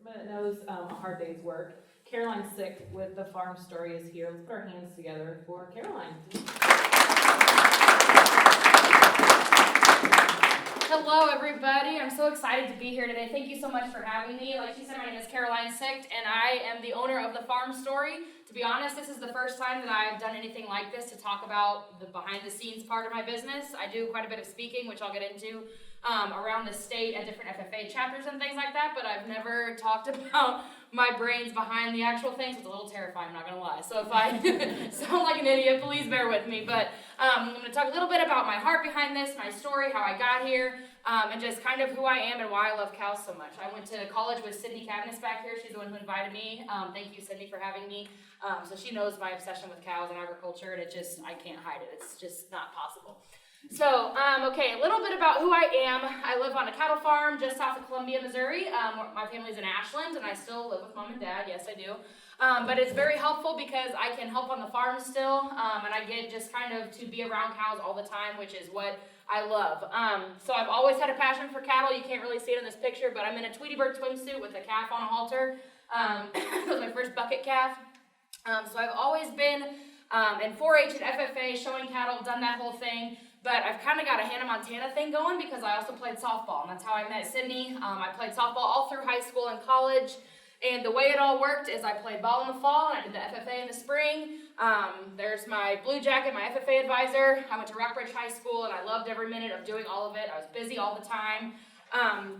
but it knows a hard day's work. Caroline's sick with the farm story is here. Let's put our hands together for Caroline. Hello, everybody. I'm so excited to be here today. Thank you so much for having me. Like she said, my name is Caroline Sicht, and I am the owner of the Farm Story. To be honest, this is the first time that I've done anything like this to talk about the behind-the-scenes part of my business. I do quite a bit of speaking, which I'll get into around the state at different FFA chapters and things like that, but I've never talked about my brains behind the actual things. It's a little terrifying, I'm not going to lie. So if I sound like an idiot, please bear with me. But I'm going to talk a little bit about my heart behind this, my story, how I got here, and just kind of who I am and why I love cows so much. I went to college with Sydney Cavness back here. She's the one who invited me. Thank you, Sydney, for having me. So she knows my obsession with cows and agriculture, and I can't hide it. It's just not possible. So, okay, a little bit about who I am. I live on a cattle farm just south of Columbia, Missouri. My family's in Ashland, and I still live with mom and dad. Yes, I do. But it's very helpful because I can help on the farm still, and I get just kind of to be around cows all the time, which is what I love. So I've always had a passion for cattle. You can't really see it in this picture, but I'm in a Tweety Bird swimsuit with a calf on a halter. That was my first bucket calf. So I've always been in 4-H and FFA, showing cattle, done that whole thing. But I've kind of got a Hannah Montana thing going because I also played softball, and that's how I met Sydney. I played softball all through high school and college, and the way it all worked is I played ball in the fall, and I did the FFA in the spring. There's my blue jacket, my FFA advisor. I went to Rockbridge High School, and I loved every minute of doing all of it. I was busy all the time.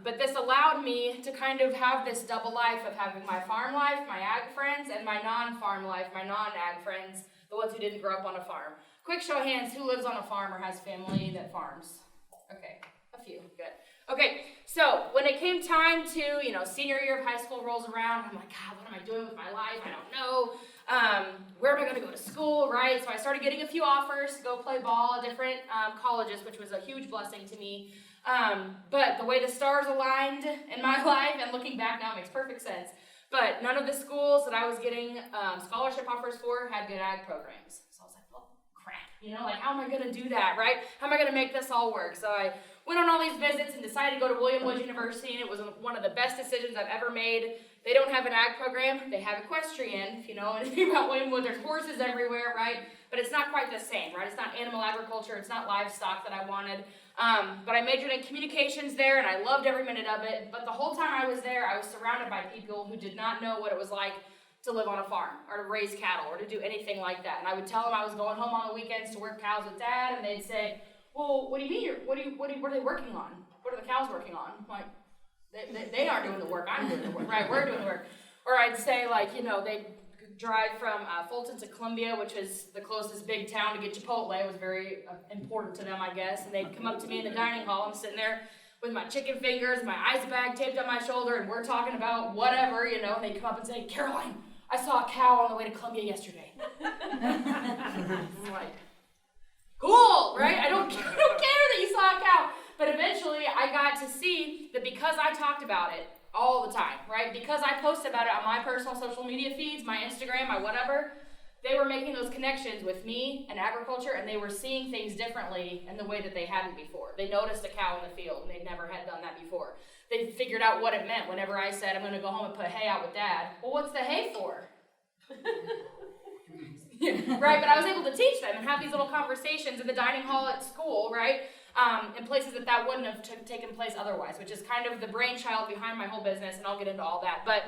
But this allowed me to kind of have this double life of having my farm life, my ag friends, and my non-farm life, my non-ag friends, the ones who didn't grow up on a farm. Quick show of hands, who lives on a farm or has family that farms? Okay, a few, good. Okay, so when it came time to, senior year of high school rolls around, I'm like, God, what am I doing with my life? I don't know. Where am I going to go to school, right? So I started getting a few offers to go play ball at different colleges, which was a huge blessing to me. But the way the stars aligned in my life, and looking back now, it makes perfect sense. But none of the schools that I was getting scholarship offers for had good ag programs. So I was like, well, crap, how am I going to do that, right? How am I going to make this all work? So I went on all these visits and decided to go to William Wood University, and it was one of the best decisions I've ever made. They don't have an ag program. They have equestrian. If you know anything about William Wood, there's horses everywhere, right? But it's not quite the same, right? It's not animal agriculture. It's not livestock that I wanted. But I majored in communications there, and I loved every minute of it. But the whole time I was there, I was surrounded by people who did not know what it was like to live on a farm, or to raise cattle, or to do anything like that. And I would tell them I was going home on the weekends to work cows with Dad, and they'd say, well, what do you mean? What are they working on? What are the cows working on? Like, they aren't doing the work, I'm doing the work, right? We're doing the work. Or I'd say, they'd drive from Fulton to Columbia, which is the closest big town to get Chipotle. It was very important to them, I guess. And they'd come up to me in the dining hall. I'm sitting there with my chicken fingers, my ice bag taped on my shoulder, and we're talking about whatever, and they'd come up and say, Caroline, I saw a cow on the way to Columbia yesterday. I'm like, cool, right? I don't care that you saw a cow. But eventually I got to see that because I talked about it all the time, right? Because I posted about it on my personal social media feeds, my Instagram, my whatever, they were making those connections with me and agriculture, and they were seeing things differently in the way that they hadn't before. They noticed a cow in the field, and they'd never had done that before. They figured out what it meant whenever I said, I'm going to go home and put hay out with Dad. Well, what's the hay for? Right, but I was able to teach them and have these little conversations in the dining hall at school, right? In places that wouldn't have taken place otherwise, which is kind of the brainchild behind my whole business, and I'll get into all that. But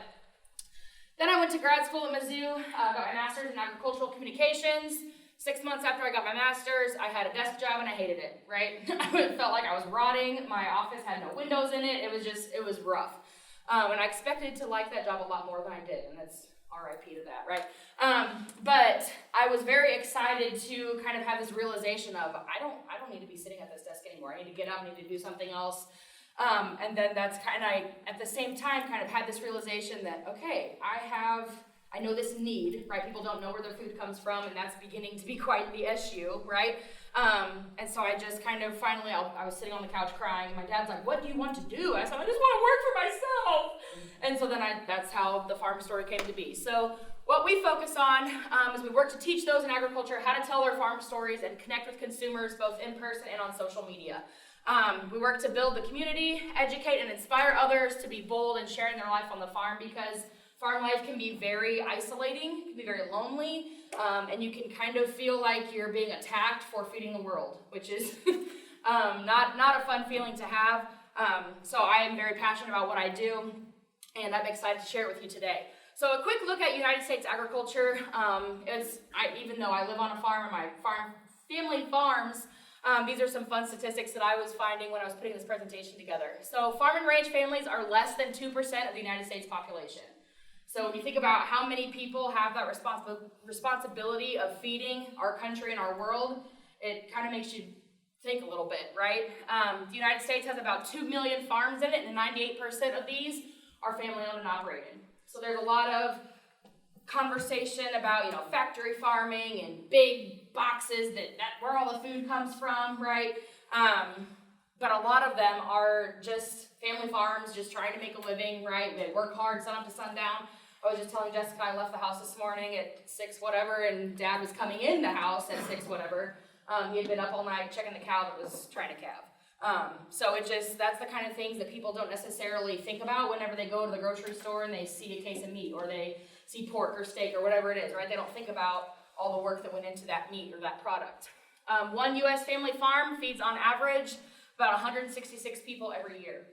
then I went to grad school at Mizzou, got my master's in agricultural communications. 6 months after I got my master's, I had a desk job, and I hated it, right? It felt like I was rotting. My office had no windows in it. It was rough. And I expected to like that job a lot more than I did, and that's RIP to that, right? But I was very excited to kind of have this realization of, I don't need to be sitting at this desk anymore. I need to get up, I need to do something else. And then that's at the same time, kind of had this realization that, okay, I know this need, right? People don't know where their food comes from, and that's beginning to be quite the issue, right? And so I just kind of finally, I was sitting on the couch crying, and my dad's like, what do you want to do? I said, I just want to work for myself. And so then that's how the Farm Story came to be. So what we focus on is we work to teach those in agriculture how to tell their farm stories and connect with consumers both in person and on social media. We work to build the community, educate and inspire others to be bold in sharing their life on the farm, because farm life can be very isolating, can be very lonely, and you can kind of feel like you're being attacked for feeding the world, which is not a fun feeling to have. So I am very passionate about what I do, and I'm excited to share it with you today. So a quick look at United States agriculture. Even though I live on a farm and my family farms, these are some fun statistics that I was finding when I was putting this presentation together. So farm and ranch families are less than 2% of the United States population. So when you think about how many people have that responsibility of feeding our country and our world, it kind of makes you think a little bit, right? The United States has about 2 million farms in it, and 98% of these are family owned and operated. So there's a lot of conversation about, factory farming and big boxes that where all the food comes from, right? But a lot of them are just family farms, just trying to make a living, right? They work hard, sun up to sundown. I was just telling Jessica I left the house this morning at 6 whatever, and Dad was coming in the house at 6 whatever. He had been up all night checking the cow that was trying to calve. So that's the kind of things that people don't necessarily think about whenever they go to the grocery store and they see a case of meat, or they see pork or steak or whatever it is, right? They don't think about all the work that went into that meat or that product. One U.S. family farm feeds on average about 166 people every year.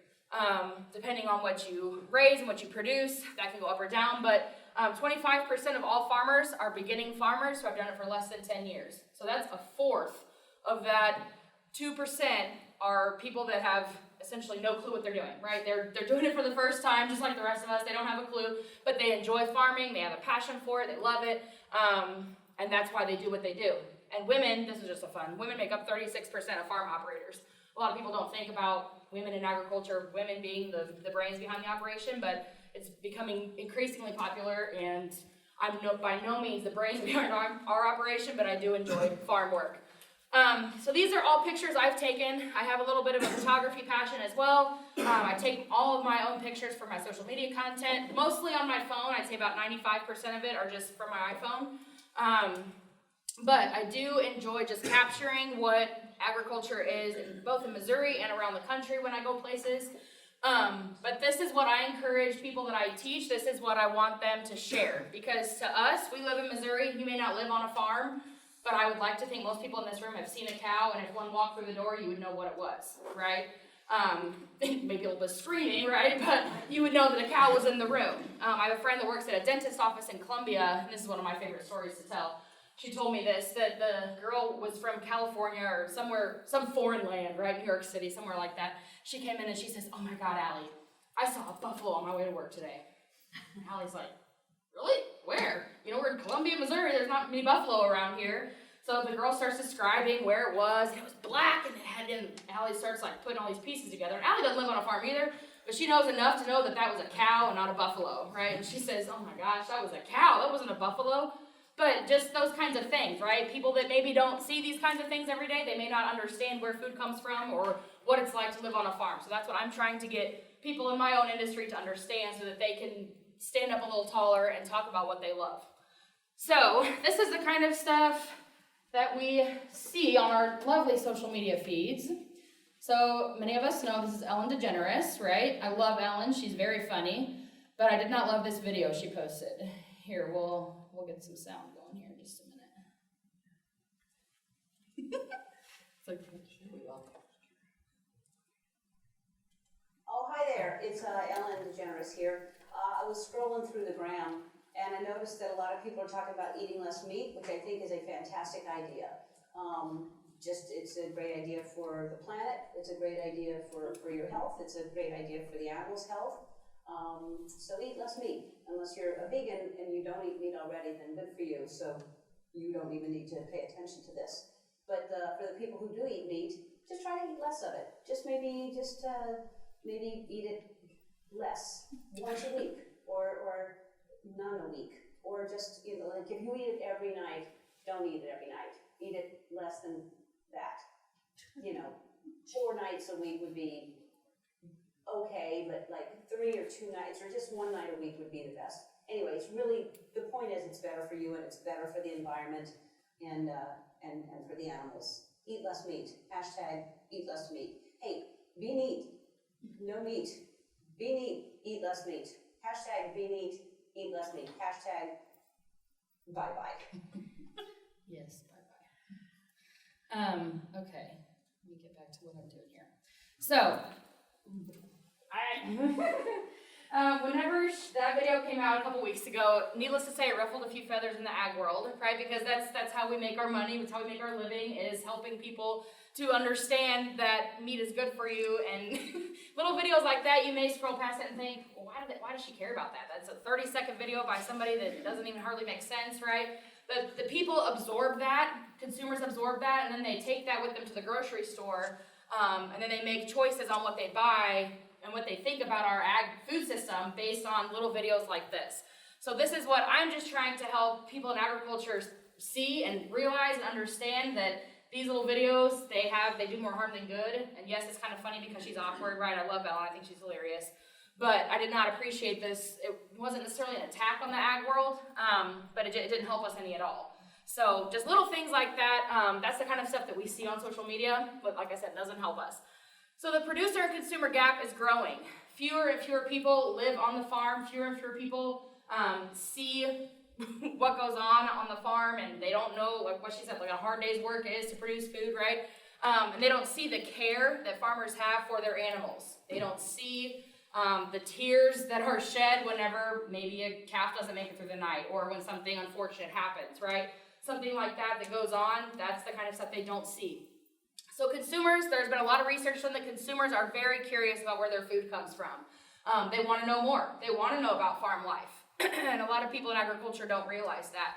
Depending on what you raise and what you produce, that can go up or down, but 25% of all farmers are beginning farmers who have done it for less than 10 years. So that's a fourth of that 2% are people that have essentially no clue what they're doing, right? They're doing it for the first time, just like the rest of us. They don't have a clue, but they enjoy farming. They have a passion for it. They love it, and that's why they do what they do. And women, this is just a fun, women make up 36% of farm operators. A lot of people don't think about women in agriculture, women being the brains behind the operation, but it's becoming increasingly popular, and I'm by no means the brains behind our operation, but I do enjoy farm work. So these are all pictures I've taken. I have a little bit of a photography passion as well. I take all of my own pictures for my social media content, mostly on my phone. I'd say about 95% of it are just from my iPhone. But I do enjoy just capturing what agriculture is, both in Missouri and around the country when I go places. But this is what I encourage people that I teach. This is what I want them to share. Because to us, we live in Missouri. You may not live on a farm, but I would like to think most people in this room have seen a cow, and if one walked through the door, you would know what it was, right? Maybe a little bit screaming, right? But you would know that a cow was in the room. I have a friend that works at a dentist's office in Columbia, and this is one of my favorite stories to tell. She told me this, that the girl was from California or somewhere, some foreign land, right? New York City, somewhere like that. She came in and she says, "Oh my God, Allie, I saw a buffalo on my way to work today." And Allie's like, "Really? Where?" We're in Columbia, Missouri. There's not many buffalo around here. So the girl starts describing where it was, and it was black, and Allie starts putting all these pieces together. And Allie doesn't live on a farm either, but she knows enough to know that that was a cow and not a buffalo, right? And she says, "Oh my gosh, that was a cow. That wasn't a buffalo." But just those kinds of things, right? People that maybe don't see these kinds of things every day, they may not understand where food comes from or what it's like to live on a farm. So that's what I'm trying to get people in my own industry to understand, so that they can stand up a little taller and talk about what they love. So this is the kind of stuff that we see on our lovely social media feeds. So many of us know this is Ellen DeGeneres, right? I love Ellen, she's very funny, but I did not love this video she posted. Here, we'll get some sound going here in just a minute. Here we go. Oh, hi there. It's Ellen DeGeneres here. I was scrolling through the gram, and I noticed that a lot of people are talking about eating less meat, which I think is a fantastic idea. It's a great idea for the planet. It's a great idea for your health. It's a great idea for the animal's health. So eat less meat. Unless you're a vegan and you don't eat meat already, then good for you. So you don't even need to pay attention to this. But for the people who do eat meat, just try to eat less of it. Maybe eat it less, once a week, or none a week. Or just, if you eat it every night, don't eat it every night. Eat it less than that. 4 nights a week would be okay, but 3 or 2 nights, or just 1 night a week would be the best. Anyway, the point is it's better for you, and it's better for the environment and for the animals. Eat less meat. #eat less meat. meat. Be neat, eat less meat. Hashtag be neat, eat less meat. Hashtag bye-bye. Yes, bye-bye. Okay, let me get back to what I'm doing here. So, whenever that video came out a couple weeks ago, needless to say, it ruffled a few feathers in the ag world, right? Because that's how we make our money, that's how we make our living, is helping people to understand that meat is good for you. And little videos like that, you may scroll past it and think, well, why does she care about that? That's a 30-second video by somebody that doesn't even hardly make sense, right? The people absorb that, consumers absorb that, and then they take that with them to the grocery store, and then they make choices on what they buy and what they think about our ag food system based on little videos like this. So this is what I'm just trying to help people in agriculture see and realize and understand, that these little videos, they do more harm than good. And yes, it's kind of funny because she's awkward, right? I love Ellen, I think she's hilarious. But I did not appreciate this. It wasn't necessarily an attack on the ag world, but it didn't help us any at all. So just little things like that, that's the kind of stuff that we see on social media, but like I said, doesn't help us. So the producer and consumer gap is growing. Fewer and fewer people live on the farm, fewer and fewer people see what goes on the farm, and they don't know, like what she said, like a hard day's work is to produce food, right? And they don't see the care that farmers have for their animals. They don't see the tears that are shed whenever maybe a calf doesn't make it through the night, or when something unfortunate happens, right? Something like that goes on, that's the kind of stuff they don't see. So consumers, there's been a lot of research on that consumers are very curious about where their food comes from. They want to know more. They want to know about farm life. And a lot of people in agriculture don't realize that.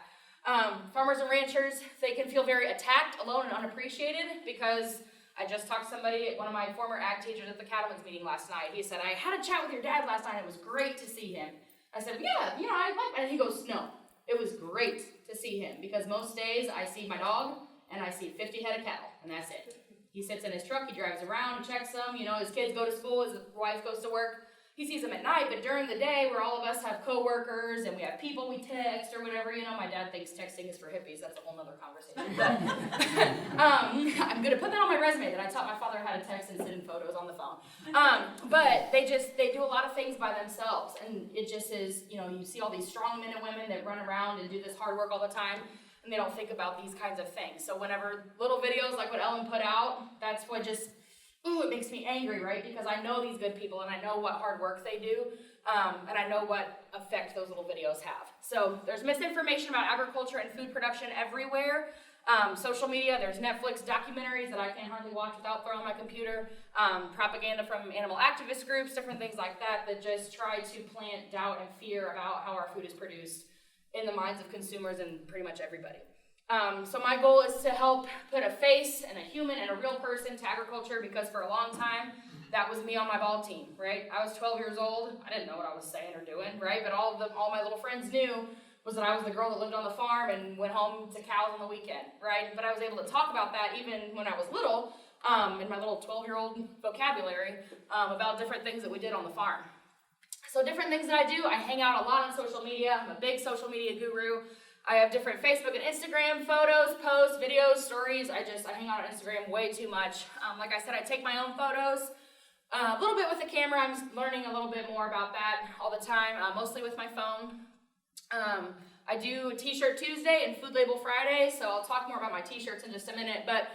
Farmers and ranchers, they can feel very attacked, alone, and unappreciated, because I just talked to somebody, one of my former ag teachers at the cattlemen's meeting last night. He said, I had a chat with your dad last night. It was great to see him. I said, yeah, I like that. And he goes, no, it was great to see him, because most days I see my dog and I see 50 head of cattle, and that's it. He sits in his truck, he drives around, he checks them, his kids go to school, his wife goes to work. He sees them at night, but during the day, where all of us have coworkers and we have people we text or whatever, my dad thinks texting is for hippies. That's a whole nother conversation. But I'm gonna put that on my resume, that I taught my father how to text and send photos on the phone. But they do a lot of things by themselves, and it just is, you see all these strong men and women that run around and do this hard work all the time, and they don't think about these kinds of things. So whenever little videos like what Ellen put out, that's what just, it makes me angry, right? Because I know these good people, and I know what hard work they do, and I know what effect those little videos have. So there's misinformation about agriculture and food production everywhere. Social media, there's Netflix documentaries that I can't hardly watch without throwing my computer, propaganda from animal activist groups, different things like that just try to plant doubt and fear about how our food is produced in the minds of consumers and pretty much everybody. So my goal is to help put a face and a human and a real person to agriculture, because for a long time, that was me on my ball team, right? I was 12 years old. I didn't know what I was saying or doing, right? But all my little friends knew was that I was the girl that lived on the farm and went home to cows on the weekend, right? But I was able to talk about that even when I was little, in my little 12-year-old vocabulary, about different things that we did on the farm. So different things that I do, I hang out a lot on social media. I'm a big social media guru. I have different Facebook and Instagram photos, posts, videos, stories. I hang out on Instagram way too much. Like I said, I take my own photos. A little bit with the camera. I'm learning a little bit more about that all the time, mostly with my phone. I do T-shirt Tuesday and Food Label Friday, so I'll talk more about my T-shirts in just a minute. But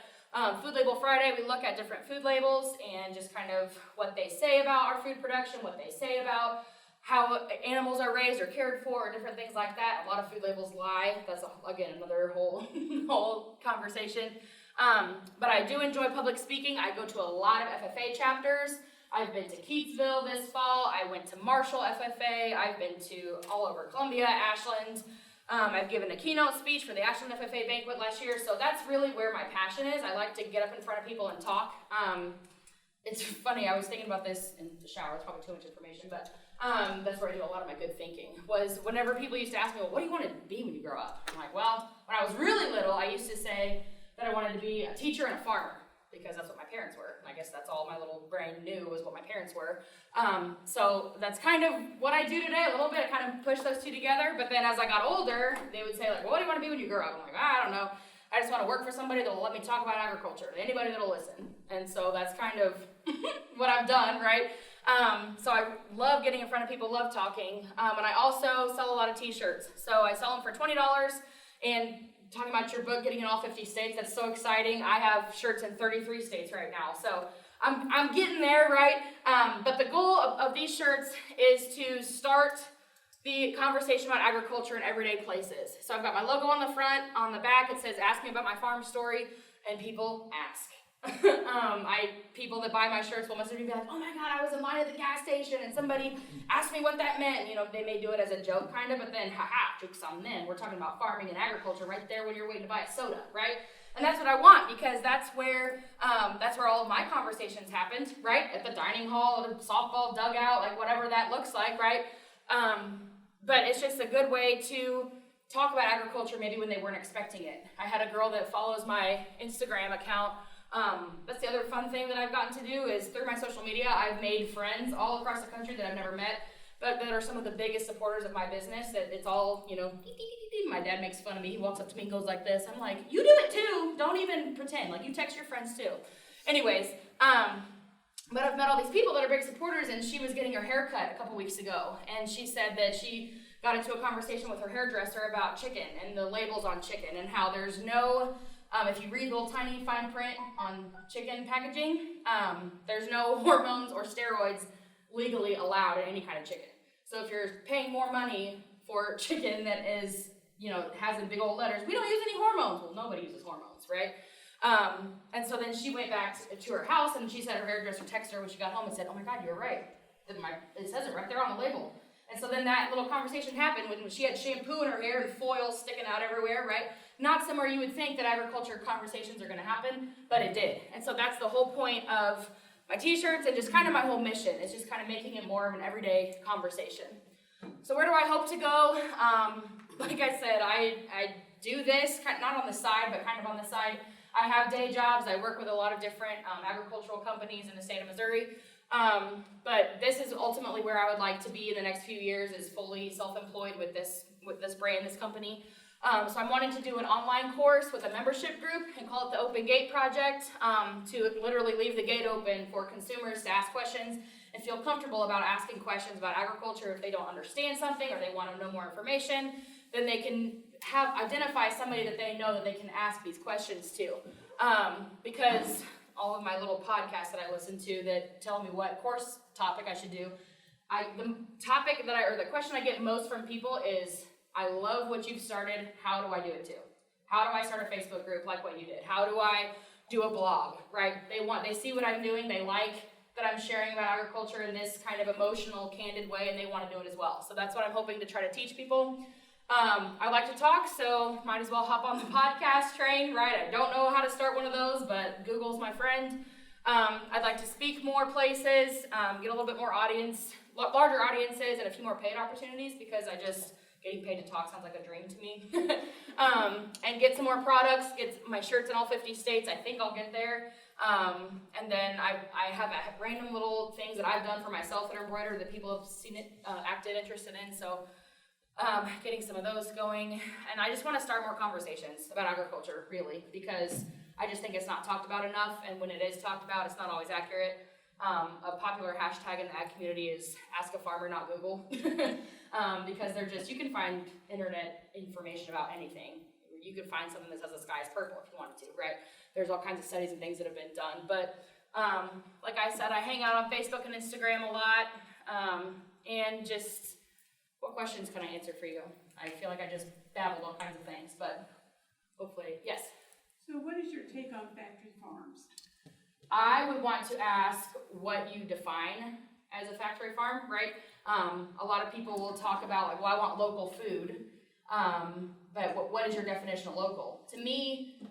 Food Label Friday, we look at different food labels and just kind of what they say about our food production, what they say about how animals are raised or cared for, or different things like that. A lot of food labels lie. That's, again, another whole conversation. But I do enjoy public speaking. I go to a lot of FFA chapters. I've been to Keatsville this fall. I went to Marshall FFA. I've been to all over Columbia, Ashland. I've given a keynote speech for the Ashland FFA banquet last year. So that's really where my passion is. I like to get up in front of people and talk. It's funny, I was thinking about this in the shower. It's probably too much information, but that's where I do a lot of my good thinking. Was whenever people used to ask me, well, what do you want to be when you grow up? I'm like, well, when I was really little, I used to say that I wanted to be a teacher and a farmer, because that's what my parents were. I guess that's all my little brain knew was what my parents were. So that's kind of what I do today a little bit. I kind of push those two together. But then as I got older, they would say, like, well, what do you want to be when you grow up? I'm like, I don't know. I just want to work for somebody that will let me talk about agriculture, anybody that will listen. And so that's kind of what I've done, right? So I love getting in front of people, love talking. And I also sell a lot of t-shirts. So I sell them for $20, and talking about your book getting in all 50 states, that's so exciting. I have shirts in 33 states right now. So I'm getting there, right? But the goal of these shirts is to start the conversation about agriculture in everyday places. So I've got my logo on the front, on the back it says, ask me about my farm story, and people ask. People that buy my shirts will message me and be like, oh my God, I was in line at the gas station and somebody asked me what that meant. You know, they may do it as a joke kind of, but then haha, joke's on them. We're talking about farming and agriculture right there when you're waiting to buy a soda, right? And that's what I want, because that's where all of my conversations happened, right? At the dining hall, at the softball dugout, like whatever that looks like, right? But it's just a good way to talk about agriculture maybe when they weren't expecting it. I had a girl that follows my Instagram account. That's the other fun thing that I've gotten to do is through my social media, I've made friends all across the country that I've never met, but that are some of the biggest supporters of my business. That it's all, you know, my dad makes fun of me. He walks up to me and goes like this. I'm like, you do it too. Don't even pretend. Like, you text your friends too. Anyways, but I've met all these people that are big supporters, and she was getting her hair cut a couple weeks ago, and she said that she got into a conversation with her hairdresser about chicken and the labels on chicken and how there's no, if you read the little tiny fine print on chicken packaging, there's no hormones or steroids legally allowed in any kind of chicken. So if you're paying more money for chicken that is, you know, has in big old letters, we don't use any hormones. Well, nobody uses hormones, right? And so then she went back to her house, and she said her hairdresser texted her when she got home and said, oh my God, you're right. It says it right there on the label. And so then that little conversation happened when she had shampoo in her hair and foil sticking out everywhere, right? Not somewhere you would think that agriculture conversations are going to happen, but it did. And so that's the whole point of my t-shirts and just kind of my whole mission. It's just kind of making it more of an everyday conversation. So where do I hope to go? Like I said, I do this, not on the side, but kind of on the side. I have day jobs. I work with a lot of different agricultural companies in the state of Missouri. But this is ultimately where I would like to be in the next few years, is fully self-employed with this brand, this company. So I'm wanting to do an online course with a membership group and call it the Open Gate Project, to literally leave the gate open for consumers to ask questions and feel comfortable about asking questions about agriculture. If they don't understand something or they want to know more information, then they can identify somebody that they know that they can ask these questions to. Because all of my little podcasts that I listen to that tell me what course topic I should do, the question I get most from people is, I love what you've started, how do I do it too? How do I start a Facebook group like what you did? How do I do a blog, right? They see what I'm doing, they like that I'm sharing about agriculture in this kind of emotional, candid way, and they want to do it as well. So that's what I'm hoping to try to teach people. I like to talk, so might as well hop on the podcast train, right? I don't know how to start one of those, but Google's my friend. I'd like to speak more places, get a little bit more audience, larger audiences, and a few more paid opportunities, because getting paid to talk sounds like a dream to me. And get some more products, get my shirts in all 50 states. I think I'll get there. And then I have random little things that I've done for myself that are embroidered that people have seen it, acted interested in. So getting some of those going. And I just want to start more conversations about agriculture, really, because I just think it's not talked about enough. And when it is talked about, it's not always accurate. A popular hashtag in the ag community is Ask a Farmer, Not Google. Because you can find internet information about anything. You could find something that says the sky is purple if you wanted to, right? There's all kinds of studies and things that have been done. But like I said, I hang out on Facebook and Instagram a lot. And just, what questions can I answer for you? I feel like I just babbled all kinds of things, but hopefully, yes? So what is your take on factory farms? I would want to ask what you define as a factory farm, right? A lot of people will talk about, like, well, I want local food, but what is your definition of local? To me,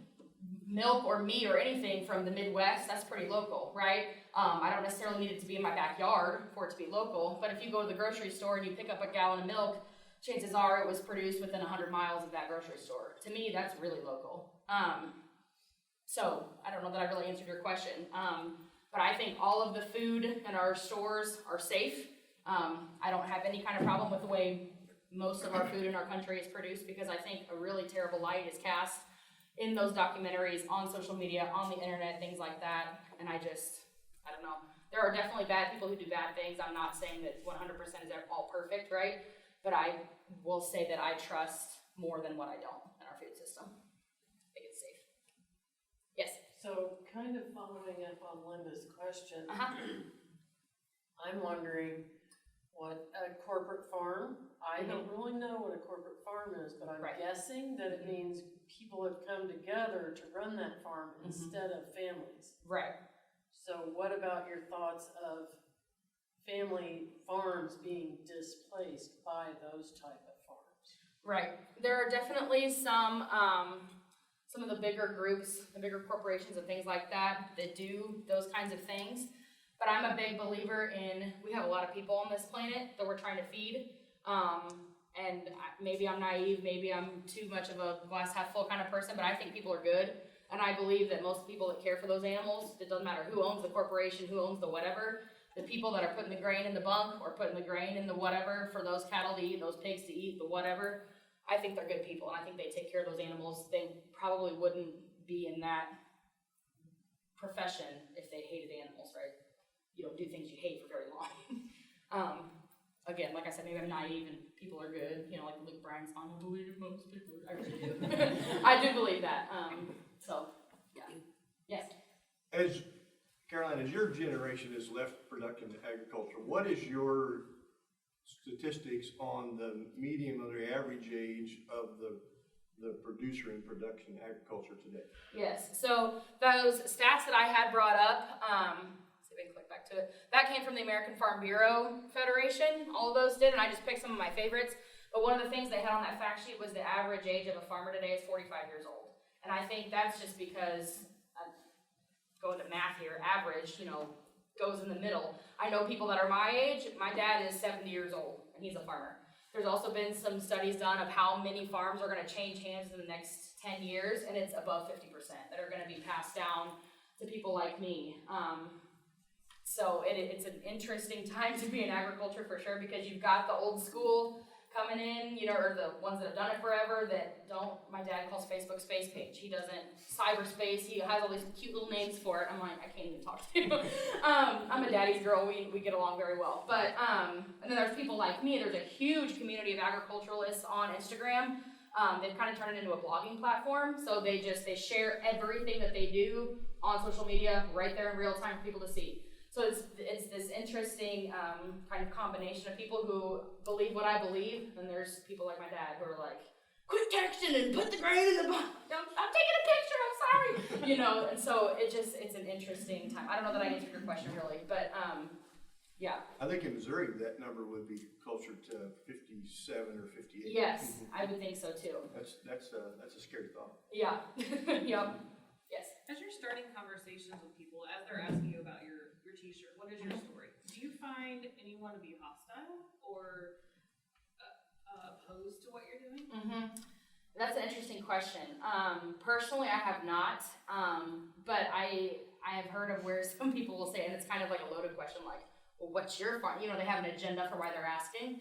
milk or meat or anything from the Midwest, that's pretty local, right? I don't necessarily need it to be in my backyard for it to be local, but if you go to the grocery store and you pick up a gallon of milk, chances are it was produced within 100 miles of that grocery store. To me, that's really local. So I don't know that I really answered your question, but I think all of the food in our stores are safe. I don't have any kind of problem with the way most of our food in our country is produced, because I think a really terrible light is cast in those documentaries, on social media, on the internet, things like that. And I don't don't know. There are definitely bad people who do bad things. I'm not saying that 100% is all perfect, right? But I will say that I trust more than what I don't in our food system. I think it's safe. Yes. So kind of following up on Linda's question, Uh-huh. I'm wondering what a corporate farm, I don't really know what a corporate farm is, but I'm Right. guessing that it means people have come together to run that farm instead of families. Right. So what about your thoughts of family farms being displaced by those type of farms? Right. There are definitely some of the bigger groups, the bigger corporations and things like that do those kinds of things. But I'm a big believer in, we have a lot of people on this planet that we're trying to feed. And maybe I'm naive, maybe I'm too much of a glass half full kind of person, but I think people are good. And I believe that most people that care for those animals, it doesn't matter who owns the corporation, who owns the whatever, the people that are putting the grain in the bunk or putting the grain in the whatever for those cattle to eat, those pigs to eat, the whatever, I think they're good people and I think they take care of those animals. They probably wouldn't be in that profession if they hated animals, right? You don't do things you hate for very long. Again, like I said, maybe I'm naive and people are good, you know, like Luke Bryan's song, I believe most people are, I really do. I do believe that, so, yeah. Yes? As, Caroline, as your generation has left production to agriculture, what is your statistics on the medium or the average age of the producer in production agriculture today? Yes, so those stats that I had brought up, see if I can click back to it, that came from the American Farm Bureau Federation, all of those did, and I just picked some of my favorites, but one of the things they had on that fact sheet was the average age of a farmer today is 45 years old, and I think that's just because, going to math here, average, you know, goes in the middle. I know people that are my age, my dad is 70 years old, and he's a farmer. There's also been some studies done of how many farms are gonna change hands in the next 10 years, and it's above 50% that are gonna be passed down to people like me. So it's an interesting time to be in agriculture for sure, because you've got the old school coming in, you know, or the ones that have done it forever that don't, my dad calls Facebook space page. He doesn't, cyberspace, he has all these cute little names for it. I'm like, I can't even talk to you. I'm a daddy's girl, we get along very well. But, and then there's people like me, there's a huge community of agriculturalists on Instagram. They've kind of turned it into a blogging platform. So they share everything that they do on social media right there in real time for people to see. So it's this interesting kind of combination of people who believe what I believe, and there's people like my dad who are like, quit texting and put the grain in the box. I'm taking a picture, I'm sorry. You know, and so it's an interesting time. I don't know that I answered your question really, but yeah. I think in Missouri that number would be closer to 57 or 58. Yes, I would think so too. That's a scary thought. Yeah. Yep. Yes. As you're starting conversations with people, as they're asking you about your t-shirt, what is your story? Do you find anyone to be hostile or opposed to what you're doing? Mm-hmm. That's an interesting question. Personally, I have not, but I have heard of where some people will say, and it's kind of like a loaded question, like, well, what's your farm? You know, they have an agenda for why they're asking.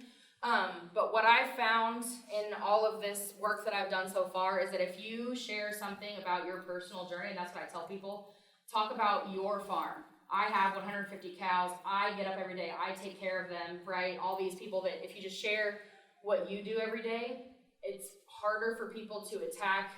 But what I've found in all of this work that I've done so far is that if you share something about your personal journey, and that's what I tell people, talk about your farm. I have 150 cows, I get up every day, I take care of them, right? All these people that if you just share what you do every day, it's harder for people to attack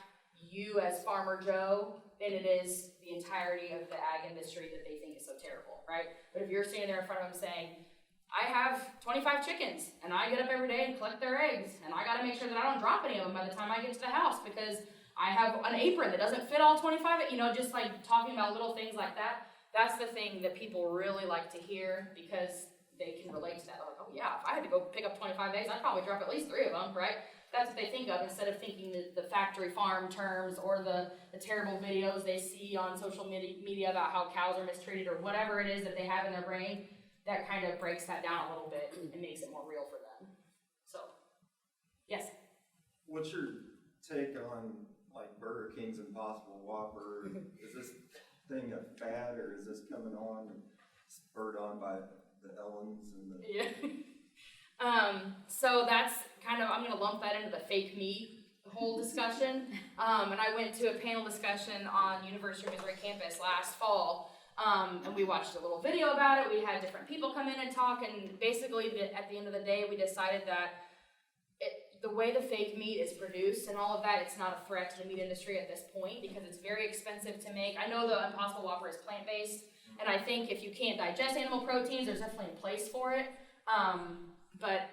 you as Farmer Joe than it is the entirety of the ag industry that they think is so terrible, right? But if you're standing there in front of them saying, I have 25 chickens, and I get up every day and collect their eggs, and I gotta make sure that I don't drop any of them by the time I get to the house because I have an apron that doesn't fit all 25, you know, just like talking about little things like that. That's the thing that people really like to hear because they can relate to that. They're like, oh yeah, if I had to go pick up 25 eggs, I'd probably drop at least 3 of them, right? That's what they think of instead of thinking the factory farm terms or the terrible videos they see on social media about how cows are mistreated or whatever it is that they have in their brain. That kind of breaks that down a little bit and makes it more real for them. So, yes? What's your take on like Burger King's Impossible Whopper? Is this thing a fad or is this coming on spurred on by the Ellens and the... Yeah. So that's kind of, I'm gonna lump that into the fake meat whole discussion. And I went to a panel discussion on University of Missouri campus last fall And we watched a little video about it. We had different people come in and talk, and basically at the end of the day, we decided that the way the fake meat is produced and all of that, it's not a threat to the meat industry at this point because it's very expensive to make. I know the Impossible Whopper is plant-based, and I think if you can't digest animal proteins, there's definitely a place for it. But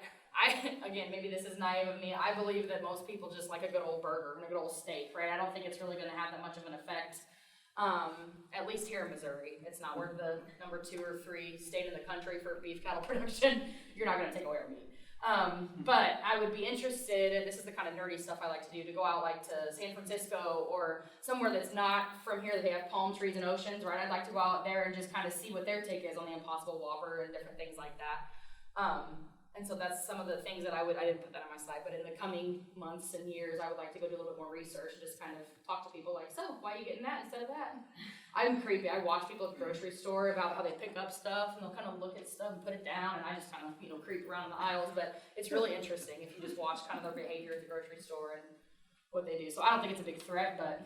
again, maybe this is naive of me, I believe that most people just like a good old burger and a good old steak, right? I don't think it's really gonna have that much of an effect, at least here in Missouri. It's not, we're the number 2 or 3 state in the country for beef cattle production. You're not gonna take away our meat. But I would be interested, and this is the kind of nerdy stuff I like to do, to go out like to San Francisco or somewhere that's not from here that they have palm trees and oceans, right? I'd like to go out there and just kind of see what their take is on the Impossible Whopper and different things like that. And so that's some of the things that I didn't put that on my slide, but in the coming months and years, I would like to go do a little bit more research, just kind of talk to people like, so why are you getting that instead of that? I'm creepy. I watch people at the grocery store about how they pick up stuff and they'll kind of look at stuff and put it down, and I just kind of, creep around the aisles, but it's really interesting if you just watch kind of their behavior at the grocery store and what they do. So I don't think it's a big threat, but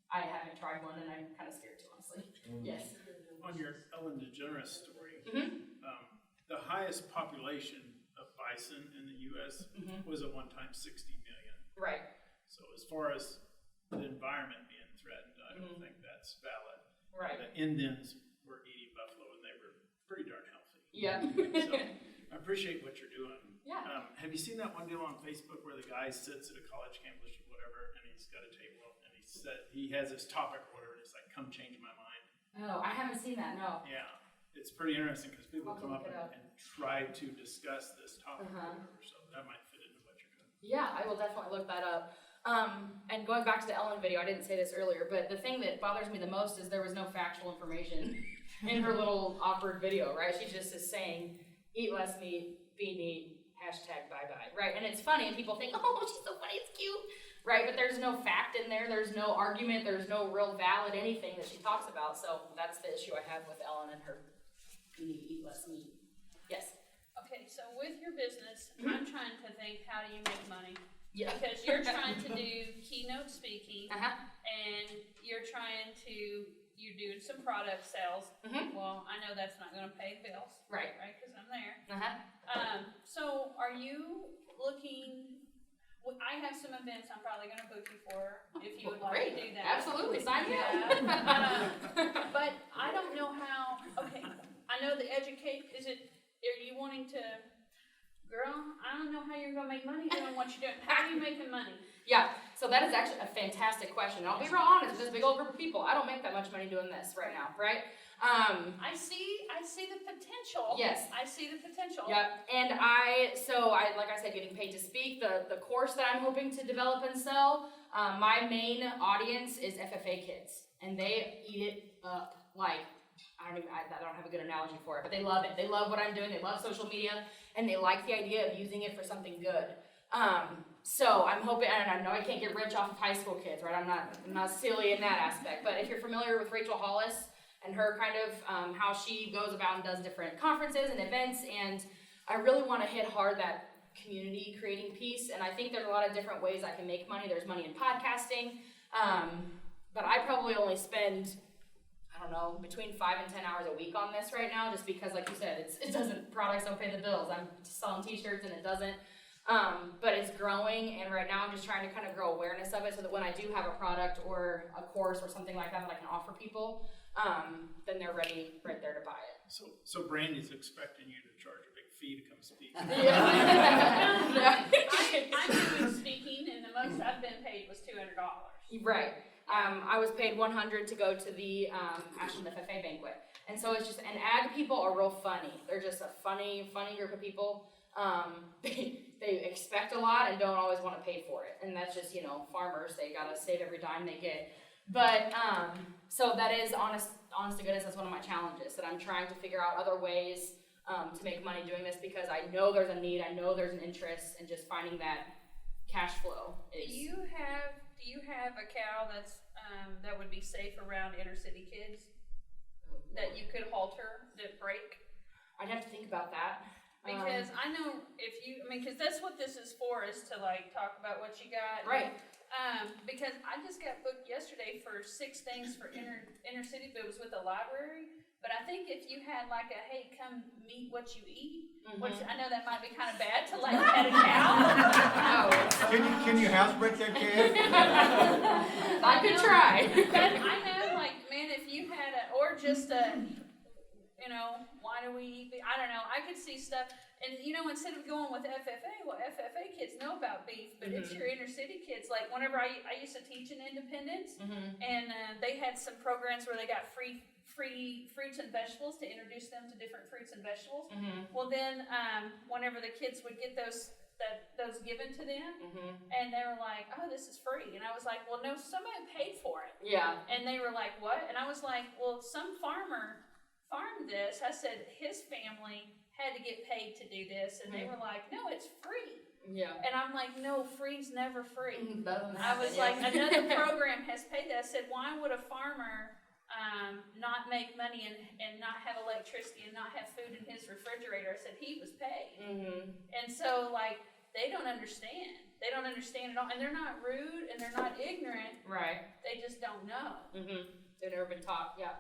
I haven't tried one and I'm kind of scared too, honestly. Yes. On your Ellen DeGeneres story, Mm-hmm. the highest population of bison in the U.S. was at one time 60 million. Right. So as far as the environment being threatened, I don't think that's valid. Right. The Indians were eating buffalo and they were pretty darn healthy. Yeah. So I appreciate what you're doing. Yeah. Have you seen that one deal on Facebook where the guy sits at a college campus or whatever and he's got a table and he has this topic or whatever and it's like, come change my mind. Oh, I haven't seen that, no. Yeah. It's pretty interesting because people I'll come look up it up. and try to discuss this topic or whatever, so that might fit into what you're doing. Yeah, I will definitely look that up. And going back to the Ellen video, I didn't say this earlier, but the thing that bothers me the most is there was no factual information in her little awkward video, right? She just is saying, eat less meat, be neat, #bye-bye, right? And it's funny, and people think, oh, she's so funny, it's cute, right? But there's no fact in there, there's no argument, there's no real valid anything that she talks about, so that's the issue I have with Ellen and her eat less meat. Yes? Okay, so with your business, I'm trying to think, how do you make money? Yeah. Because you're trying to do keynote speaking, and you're doing some product sales. Well, I know that's not gonna pay the bills. Right. Right, because I'm there. So are you looking, I have some events I'm probably gonna book you for, if you would like to do that. Absolutely, sign me up. But I don't know how, okay, I know the are you wanting to, girl, I don't know how you're gonna make money doing what you're doing. How are you making money? Yeah, so that is actually a fantastic question. I'll be real honest with this big old group of people. I don't make that much money doing this right now, right? I see the potential. Yes. I see the potential. Yep, and like I said, getting paid to speak, the course that I'm hoping to develop and sell, my main audience is FFA kids, and they eat it up like, I don't have a good analogy for it, but they love it. They love what I'm doing, they love social media, and they like the idea of using it for something good. So I'm hoping, and I know I can't get rich off of high school kids, right? I'm not silly in that aspect, but if you're familiar with Rachel Hollis and her kind of, how she goes about and does different conferences and events, and I really want to hit hard that community creating piece, and I think there's a lot of different ways I can make money. There's money in podcasting, but I probably only spend, I don't know, between 5 and 10 hours a week on this right now, just because, like you said, products don't pay the bills. I'm selling t-shirts and it doesn't. But it's growing, and right now I'm just trying to kind of grow awareness of it so that when I do have a product or a course or something like that that I can offer people, then they're ready right there to buy it. So Brandy's expecting you to charge a big fee to come speak. I'm doing speaking, and the most I've been paid was $200. Right. I was paid $100 to go to the Ashland FFA banquet. And so it's just, and ag people are real funny. They're just a funny group of people. They expect a lot and don't always want to pay for it. And that's just, farmers, they gotta save every dime they get. But, so that is, honest to goodness, that's one of my challenges, that I'm trying to figure out other ways to make money doing this, because I know there's a need, I know there's an interest, and just finding that cash flow is. Do you have a cow that's, that would be safe around inner city kids? That you could halter, that break? I'd have to think about that. Because I know because that's what this is for, is to talk about what you got. Right. Because I just got booked yesterday for 6 things for inner city, but it was with the library. But I think if you had like a, hey, come meet what you eat, which I know that might be kind of bad to like pet a cow. Can you housebreak that cat? I could try. But I know, like, man, if you had or just a, why do we eat beef? I don't know. I could see stuff. And, instead of going with FFA, well, FFA kids know about beef, but it's your inner city kids. Like, whenever I used to teach in Independence, and they had some programs where they got free fruits and vegetables to introduce them to different fruits and vegetables. Well, then, whenever the kids would get those given to them, and they were like, oh, this is free. And I was like, well, no, somebody paid for it. Yeah. And they were like, what? And I was like, well, some farmer farmed this. I said his family had to get paid to do this, and they were like, no, it's free. Yeah. And I'm like, no, free's never free. I was Yeah. like, another program has paid that. I said, why would a farmer not make money and not have electricity and not have food in his refrigerator? I said, he was paid. And so, like, they don't understand. They don't understand at all. And they're not rude and they're not ignorant. Right. They just don't know. They've never been taught, yeah.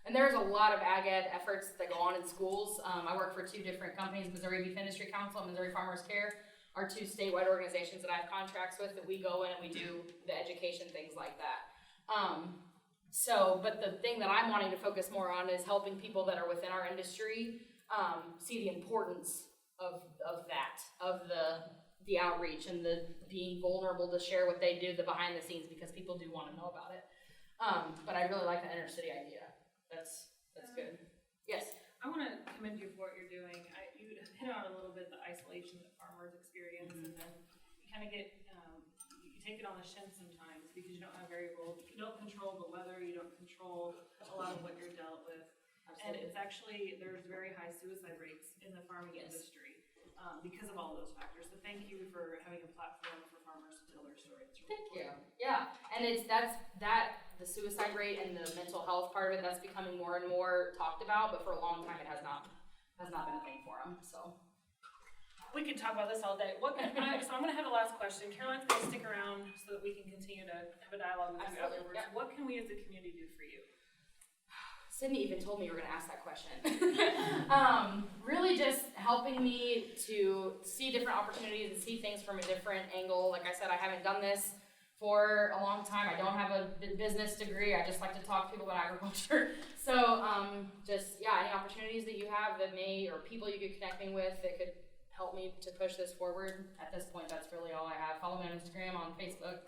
And there's a lot of ag ed efforts that go on in schools. I work for 2 different companies, Missouri Beef Industry Council and Missouri Farmers Care, are 2 statewide organizations that I have contracts with that we go in and we do the education, things like that. But the thing that I'm wanting to focus more on is helping people that are within our industry see the importance of that, of the outreach and the being vulnerable to share what they do, the behind the scenes, because people do want to know about it. But I really like the inner city idea. That's good. Yes. I want to commend you for what you're doing. You hit on a little bit the isolation that farmers experience, and then you kind of get, you take it on the chin sometimes because you don't have variables. You don't control the weather. You don't control a lot of what you're dealt with. Absolutely. And it's actually, there's very high suicide rates in the farming industry because of all those factors. So thank you for having a platform for farmers to tell their story. It's really Thank you. Yeah, and the suicide rate and the mental health part of it, that's becoming more and more talked about, but for a long time it has not been a thing for them, so. We could talk about this all day. So I'm going to have a last question. Caroline's going to stick around so that we can continue to have a dialogue with you afterwards. Yep. What can we as a community do for you? Sydney even told me you were going to ask that question. Really just helping me to see different opportunities and see things from a different angle. Like I said, I haven't done this for a long time. I don't have a business degree. I just like to talk to people about agriculture. So any opportunities that you have that or people you could connect me with that could help me to push this forward. At this point, that's really all I have. Follow me on Instagram, on Facebook,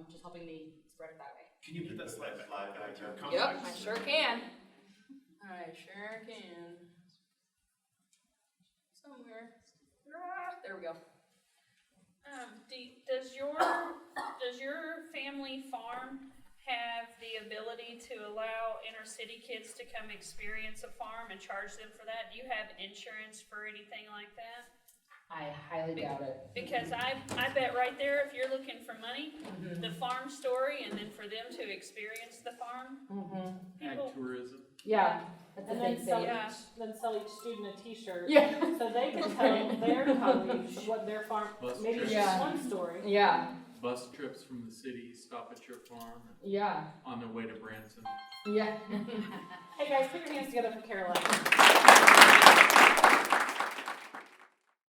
just helping me spread it that way. Can you put that slide back to our Yep, I sure can. I sure can. Somewhere. There we go. Does your family farm have the ability to allow inner city kids to come experience a farm and charge them for that? Do you have insurance for anything like that? I highly doubt it. Because I bet right there, if you're looking for money, the farm story, and then for them to experience the farm, Ag tourism. Yeah. That's a And big then thing. sell each student a t-shirt. Yeah. So they can tell their colleagues what their farm, Bus maybe trips. just one story. Yeah. Bus trips from the city, stop at your farm Yeah. on their way to Branson. Yeah. Hey guys, put your hands together for Caroline.